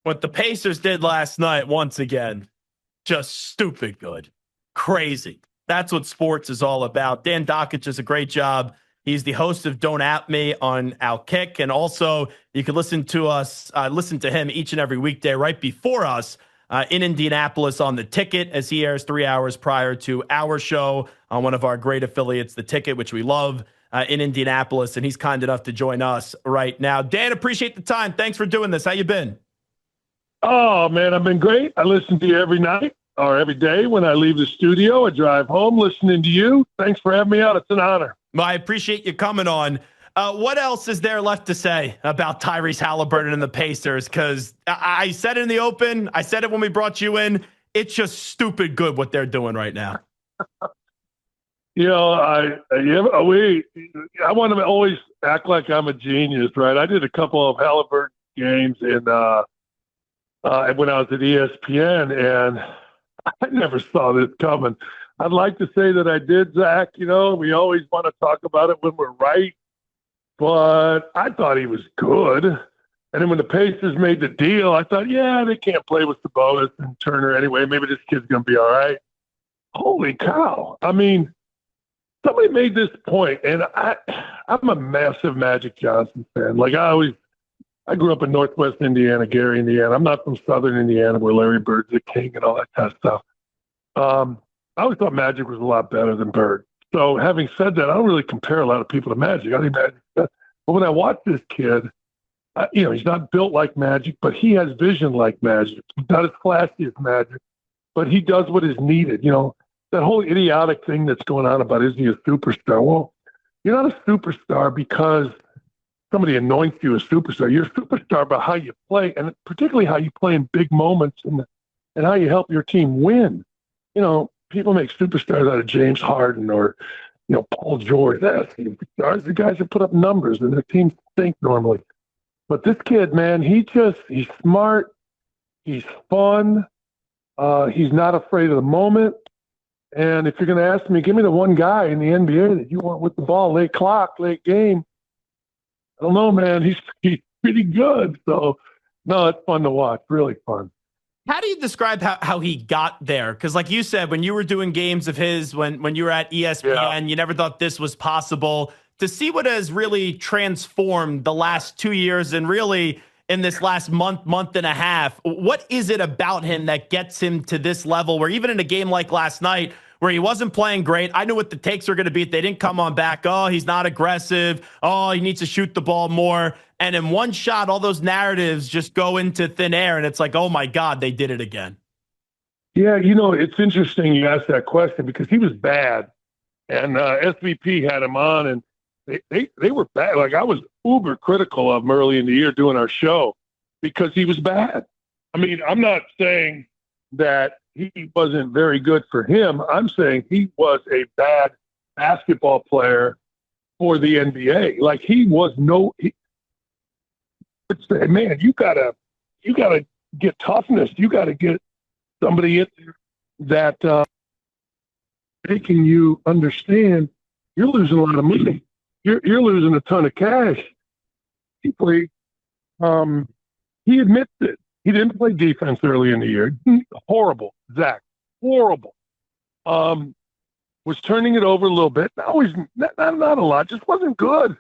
What the Pacers did last night, once again, just stupid good. Crazy. That's what sports is all about. Dan Dakich does a great job. He's the host of Don't At Me on Outkick. And also, you can listen to him each and every weekday right before us in Indianapolis on The Ticket, as he airs 3 hours prior to our show on one of our great affiliates, The Ticket, which we love in Indianapolis. And he's kind enough to join us right now. Dan, appreciate the time. Thanks for doing this. How you been? Oh, man, I've been great. I listen to you every night or every day when I leave the studio. I drive home listening to you. Thanks for having me out. It's an honor. Well, I appreciate you coming on. What else is there left to say about Tyrese Haliburton and the Pacers? Because I said it in the open. I said it when we brought you in. It's just stupid good what they're doing right now. I want to always act like I'm a genius, right? I did a couple of Haliburton games when I was at ESPN, and I never saw this coming. I'd like to say that I did, Zach. We always want to talk about it when we're right, but I thought he was good. And then when the Pacers made the deal, I thought, yeah, they can't play with Sabonis and Turner anyway. Maybe this kid's going to be all right. Holy cow. I mean, somebody made this point, and I'm a massive Magic Johnson fan. I grew up in Northwest Indiana, Gary, Indiana. I'm not from Southern Indiana where Larry Bird's the king and all that kind of stuff. I always thought Magic was a lot better than Bird. So having said that, I don't really compare a lot of people to Magic. I think Magic, but when I watch this kid, he's not built like Magic, but he has vision like Magic. He's not as flashy as Magic, but he does what is needed. That whole idiotic thing that's going on about, is he a superstar? Well, you're not a superstar because somebody anoints you a superstar. You're a superstar by how you play, and particularly how you play in big moments and how you help your team win. People make superstars out of James Harden or, Paul George. That's superstars. The guys that put up numbers and their teams stink normally. But this kid, man, he's smart. He's fun. He's not afraid of the moment. And if you're going to ask me, give me the one guy in the NBA that you want with the ball, late clock, late game. I don't know, man. He's pretty good. So, no, it's fun to watch. Really fun. How do you describe how he got there? Because like you said, when you were doing games of his, when you were at ESPN, you never thought this was possible. To see what has really transformed the last 2 years and really in this last month and a half, what is it about him that gets him to this level where even in a game like last night, where he wasn't playing great, I knew what the takes were going to be. They didn't come on back. Oh, he's not aggressive. Oh, he needs to shoot the ball more. And in one shot, all those narratives just go into thin air. And it's like, oh, my God, they did it again. Yeah, it's interesting you asked that question because he was bad. And SVP had him on, and they were bad. Like, I was uber critical of him early in the year doing our show because he was bad. I mean, I'm not saying that he wasn't very good for him. I'm saying he was a bad basketball player for the NBA. Like, he was man, you gotta get toughness. You gotta get somebody in there that making you understand you're losing a lot of money. You're losing a ton of cash. He played. He admits it. He didn't play defense early in the year. Horrible, Zach. Horrible. Was turning it over a little bit. Now he's not a lot. Just wasn't good.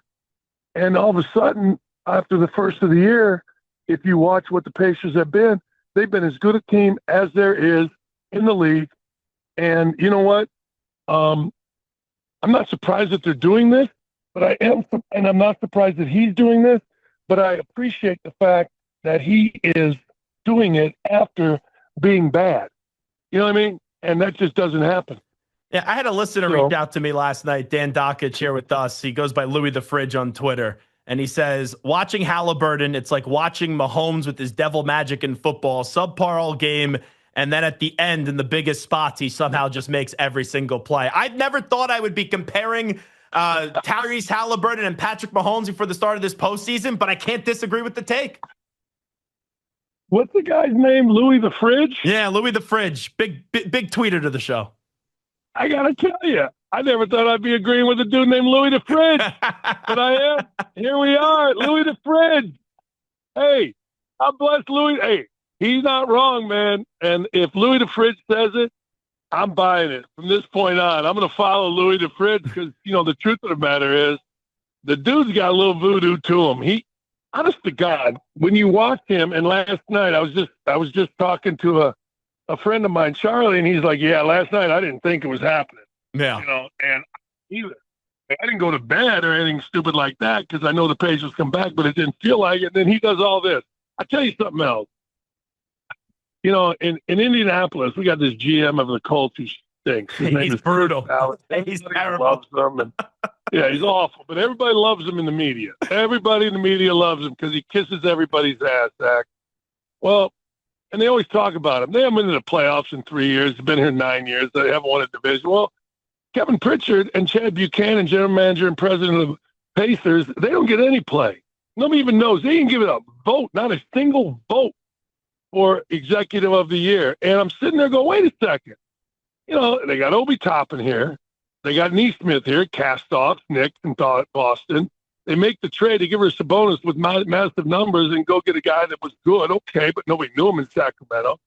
And all of a sudden, after the first of the year, if you watch what the Pacers have been, they've been as good a team as there is in the league. And you know what? I'm not surprised that they're doing this, but I am, and I'm not surprised that he's doing this, but I appreciate the fact that he is doing it after being bad. You know what I mean? And that just doesn't happen. Yeah, I had a listener reach out to me last night, Dan Dakich here with us. He goes by Louis the Fridge on Twitter. And he says, watching Haliburton, it's like watching Mahomes with his devil magic in football, subpar all game. And then at the end, in the biggest spots, he somehow just makes every single play. I never thought I would be comparing Tyrese Haliburton and Patrick Mahomes before the start of this postseason, but I can't disagree with the take. What's the guy's name? Louis the Fridge? Yeah, Louis the Fridge. Big tweeter to the show. I got to tell you, I never thought I'd be agreeing with a dude named Louis the Fridge. But I am. Here we are, Louis the Fridge. Hey, God bless Louis. Hey, He's not wrong, man. And if Louis the Fridge says it, I'm buying it. From this point on, I'm going to follow Louis the Fridge because, the truth of the matter is the dude's got a little voodoo to him. Honest to God, when you watch him, and last night I was just talking to a friend of mine, Charlie, and he's like, yeah, last night I didn't think it was happening. Yeah. And either. I didn't go to bed or anything stupid like that because I know the Pacers come back, but it didn't feel like it. And then he does all this. I tell you something else. In Indianapolis, we got this GM of the Colts who stinks. He's brutal. He's terrible. Loves him yeah, he's awful. But everybody loves him in the media. Everybody in the media loves him because he kisses everybody's ass, Zach. Well, and they always talk about him. They haven't been in the playoffs in 3 years. They've been here 9 years. They haven't won a division. Well, Kevin Pritchard and Chad Buchanan, general manager and president of Pacers, they don't get any play. Nobody even knows. They didn't give it a vote, not a single vote for executive of the year. And I'm sitting there going, wait a second. They got Obi Toppin here. They got Neesmith here, cast off, Knicks and Boston. They make the trade. They give her a Sabonis with massive numbers and go get a guy that was good. Okay, but nobody knew him in Sacramento.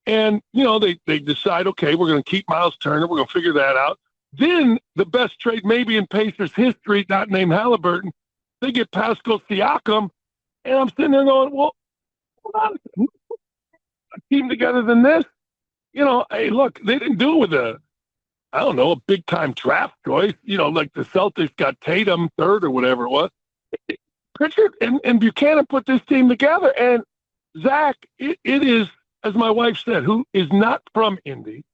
And, they decide, okay, we're going to keep Miles Turner. We're going to figure that out. Then the best trade maybe in Pacers history, not named Haliburton, they get Pascal Siakam. And I'm sitting there going, well, hold on. A team together than this? Hey, look, they didn't do it with a big-time draft choice. Like the Celtics got Tatum third or whatever it was. Pritchard and Buchanan put this team together. And, Zach, it is, as my wife said, who is not from Indy.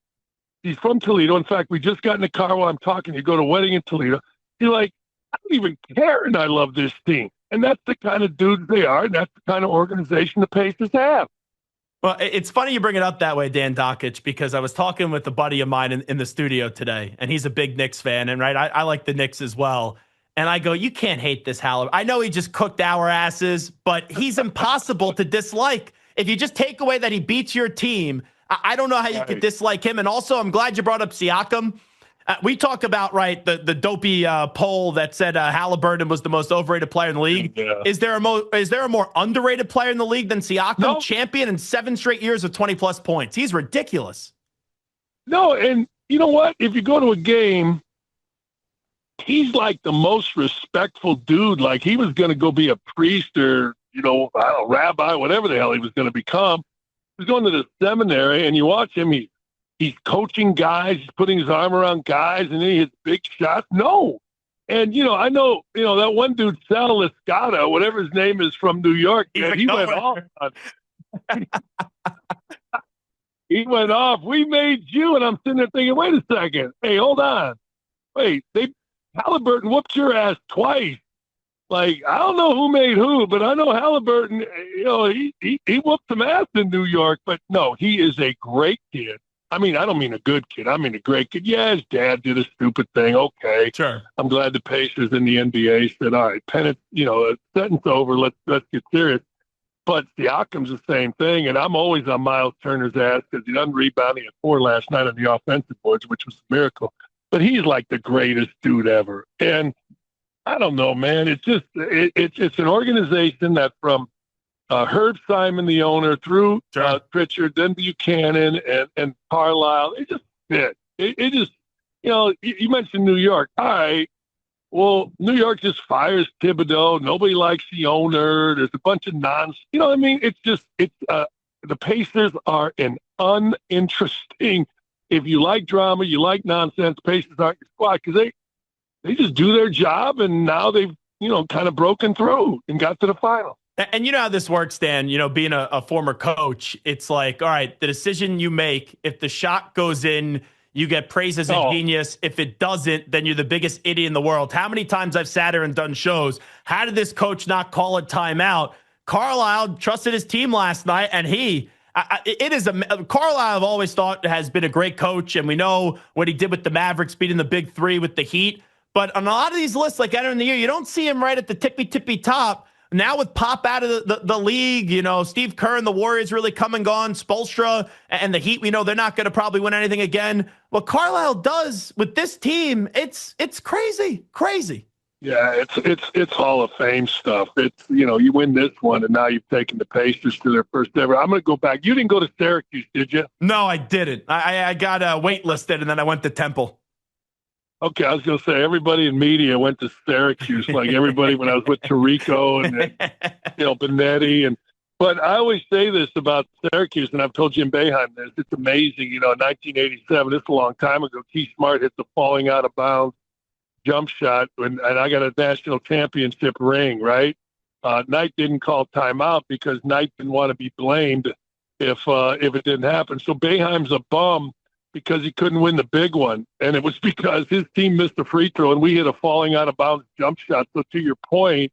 He's from Toledo. In fact, we just got in the car while I'm talking. You go to a wedding in Toledo. He's like, I don't even care, and I love this team. And that's the kind of dudes they are, and that's the kind of organization the Pacers have. Well, it's funny you bring it up that way, Dan Dakich, because I was talking with a buddy of mine in the studio today, and he's a big Knicks fan, and I like the Knicks as well. And I go, you can't hate this Haliburton. I know he just cooked our asses, but he's impossible to dislike. If you just take away that he beats your team, I don't know how you could dislike him. And also, I'm glad you brought up Siakam. We talk about, the dopey poll that said Haliburton was the most overrated player in the league. Yeah. Is there a more underrated player in the league than Siakam? No. Champion in 7 straight years of 20-plus points. He's ridiculous. No, and you know what? If you go to a game, he's like the most respectful dude. Like he was going to go be a priest or, rabbi, whatever the hell he was going to become. He's going to the seminary, and you watch him. He's coaching guys. He's putting his arm around guys, and then he hits big shots. No. And, I know, that one dude, Sal Liscata, whatever his name is, from New York, man, he went off. He went off. We made you. And I'm sitting there thinking, wait a second. Hey, hold on. Wait, Haliburton whooped your ass twice. Like, I don't know who made who, but I know Haliburton, he whooped some ass in New York. But no, he is a great kid. I mean, I don't mean a good kid. I mean a great kid. Yeah, his dad did a stupid thing. Okay. Sure. I'm glad the Pacers in the NBA said, all right, sentence over. Let's get serious. But Siakam's the same thing. And I'm always on Miles Turner's ass because he doesn't rebound. He had 4 last night on the offensive boards, which was a miracle. But he's like the greatest dude ever. And I don't know, man. It's just it's an organization that from Herb Simon, the owner, through Pritchard, then Buchanan and Carlisle, it just fit. It just, you mentioned New York. All right, well, New York just fires Thibodeau. Nobody likes the owner. There's a bunch of nonsense. You know what I mean? The Pacers are an uninteresting. If you like drama, you like nonsense, Pacers aren't your squad because they just do their job, and now they've, kind of broken through and got to the final. And you know how this works, Dan, being a former coach, it's like, all right, the decision you make, if the shot goes in, you get praised as a genius. If it doesn't, then you're the biggest idiot in the world. How many times I've sat here and done shows, how did this coach not call a timeout? Carlisle trusted his team last night, and Carlisle I've always thought has been a great coach, and we know what he did with the Mavericks, beating the Big Three with the Heat. But on a lot of these lists, like entering the year, you don't see him right at the tippy top. Now with Pop out of the league, Steve Kerr and the Warriors really come and gone. Spoelstra and the Heat, we know they're not going to probably win anything again. What Carlisle does with this team, it's crazy. Yeah, it's Hall of Fame stuff. It's, you win this one, and now you've taken the Pacers to their first ever. I'm going to go back. You didn't go to Syracuse, did you? No, I didn't. I got waitlisted, and then I went to Temple. Okay, I was going to say everybody in media went to Syracuse, like everybody when I was with Tirico and Benetti But I always say this about Syracuse, and I've told Jim Boeheim this. It's amazing, in 1987. This is a long time ago. Keith Smart hit the falling out of bounds jump shot, and I got a national championship ring. Right? Knight didn't call timeout because Knight didn't want to be blamed if it didn't happen. So Boeheim's a bum because he couldn't win the big one. And it was because his team missed a free throw and we hit a falling out of bounds jump shot. So to your point,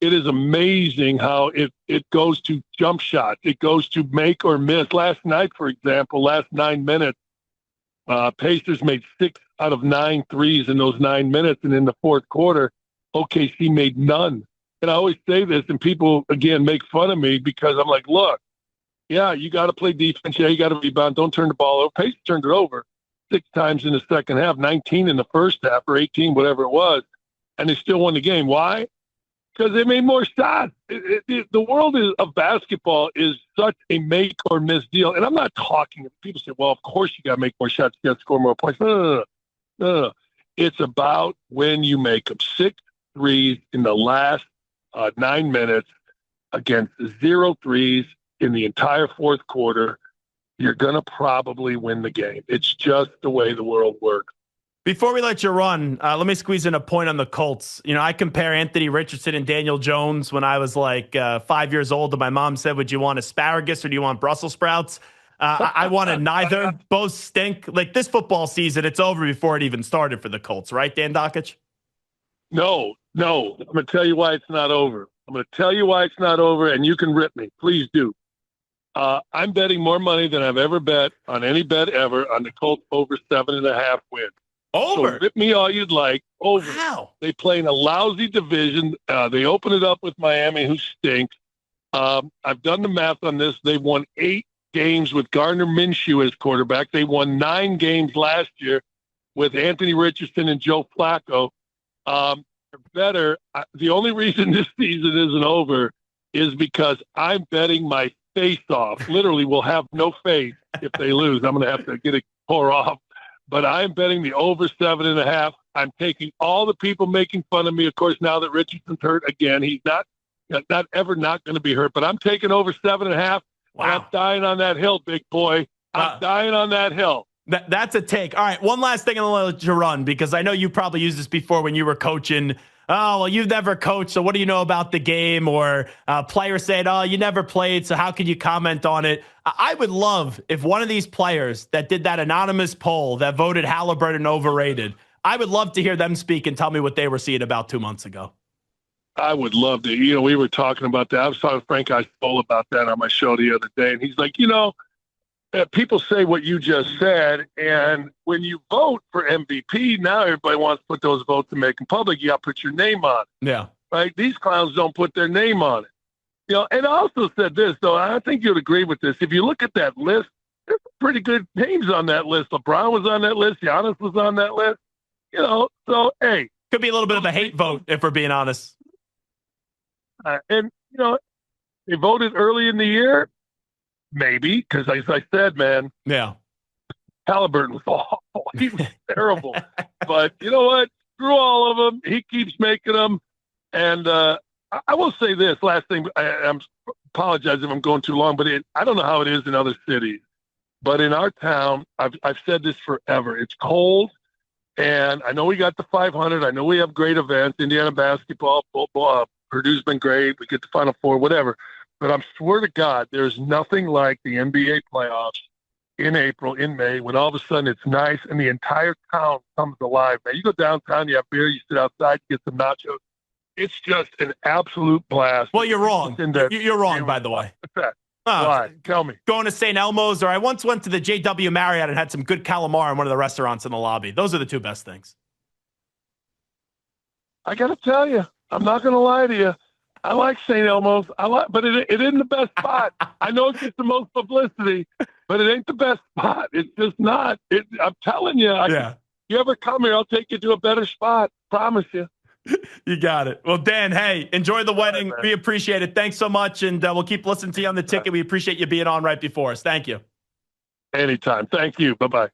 it is amazing how it goes to jump shots. It goes to make or miss. Last night, for example, last 9 minutes, Pacers made 6 out of 9 threes in those 9 minutes. And in the fourth quarter, OKC made none. And I always say this, and people, again, make fun of me because I'm like, look, yeah, you got to play defense. Yeah, you got to rebound. Don't turn the ball over. Pacers turned it over 6 times in the second half, 19 in the first half, or 18, whatever it was, and they still won the game. Why? Because they made more shots. The world of basketball is such a make or miss deal. And I'm not talking, people say, well, of course you got to make more shots. You got to score more points. No. It's about when you make them 6 threes in the last 9 minutes against 0 threes in the entire fourth quarter, you're going to probably win the game. It's just the way the world works. Before we let you run, let me squeeze in a point on the Colts. I compare Anthony Richardson and Daniel Jones when I was like 5 years old, and my mom said, would you want asparagus or do you want Brussels sprouts? I wanted neither. Both stink. Like this football season, it's over before it even started for the Colts, right, Dan Dakich? No. I'm going to tell you why it's not over. And you can rip me. Please do. I'm betting more money than I've ever bet on any bet ever on the Colts over 7.5 wins. Over. So rip me all you'd like. Over. Wow. They play in a lousy division. They open it up with Miami, who stinks. I've done the math on this. They've won 8 games with Gardner Minshew as quarterback. They won 9 games last year with Anthony Richardson and Joe Flacco. Better. The only reason this season isn't over is because I'm betting my face off. Literally, will have no face if they lose. I'm going to have to get a pour off. But I'm betting the over 7.5. I'm taking all the people making fun of me. Of course, now that Richardson's hurt again, he's not ever not going to be hurt. But I'm taking over 7.5. Wow. And I'm dying on that hill, big boy. I'm dying on that hill. That's a take. All right, one last thing, and I'll let you run because I know you probably used this before when you were coaching. Oh, well, you've never coached, so what do you know about the game? Or players saying, oh, you never played, so how can you comment on it? I would love if one of these players that did that anonymous poll that voted Haliburton overrated, I would love to hear them speak and tell me what they were seeing about 2 months ago. I would love to. We were talking about that. I was talking to Frank Isola about that on my show the other day, and he's like, people say what you just said, and when you vote for MVP, now everybody wants to put those votes and make them public. You got to put your name on it. Yeah. Right? These clowns don't put their name on it. And I also said this, though, I think you'd agree with this. If you look at that list, there's some pretty good names on that list. LeBron was on that list. Giannis was on that list. So, hey. Could be a little bit of a hate vote, if we're being honest. And they voted early in the year. Maybe, because as I said, man, yeah, Haliburton was awful. He was terrible. But you know what? Screw all of them. He keeps making them. And I will say this last thing. I'm apologize if I'm going too long, but I don't know how it is in other cities. But in our town, I've said this forever. It's cold, and I know we got the 500. I know we have great events. Indiana basketball, football, Purdue's been great. We get the Final Four, whatever. But I swear to God, there's nothing like the NBA playoffs in April, in May, when all of a sudden it's nice and the entire town comes alive. Man, you go downtown, you have beer, you sit outside, you get some nachos. It's just an absolute blast. Well, you're wrong. You're wrong, by the way. What's that? Why? Tell me. Going to St. Elmo's, or I once went to the JW Marriott and had some good calamari in one of the restaurants in the lobby. Those are the 2 best things. I got to tell you, I'm not going to lie to you. I like St. Elmo's. But it isn't the best spot. I know it gets the most publicity, but it ain't the best spot. It's just not. I'm telling you. You ever come here, I'll take you to a better spot. Promise you. You got it. Well, Dan, hey, enjoy the wedding. Right, we appreciate it. Thanks so much. And we'll keep listening to you on the ticket. We appreciate you being on right before us. Thank you. Anytime. Thank you. Bye-bye.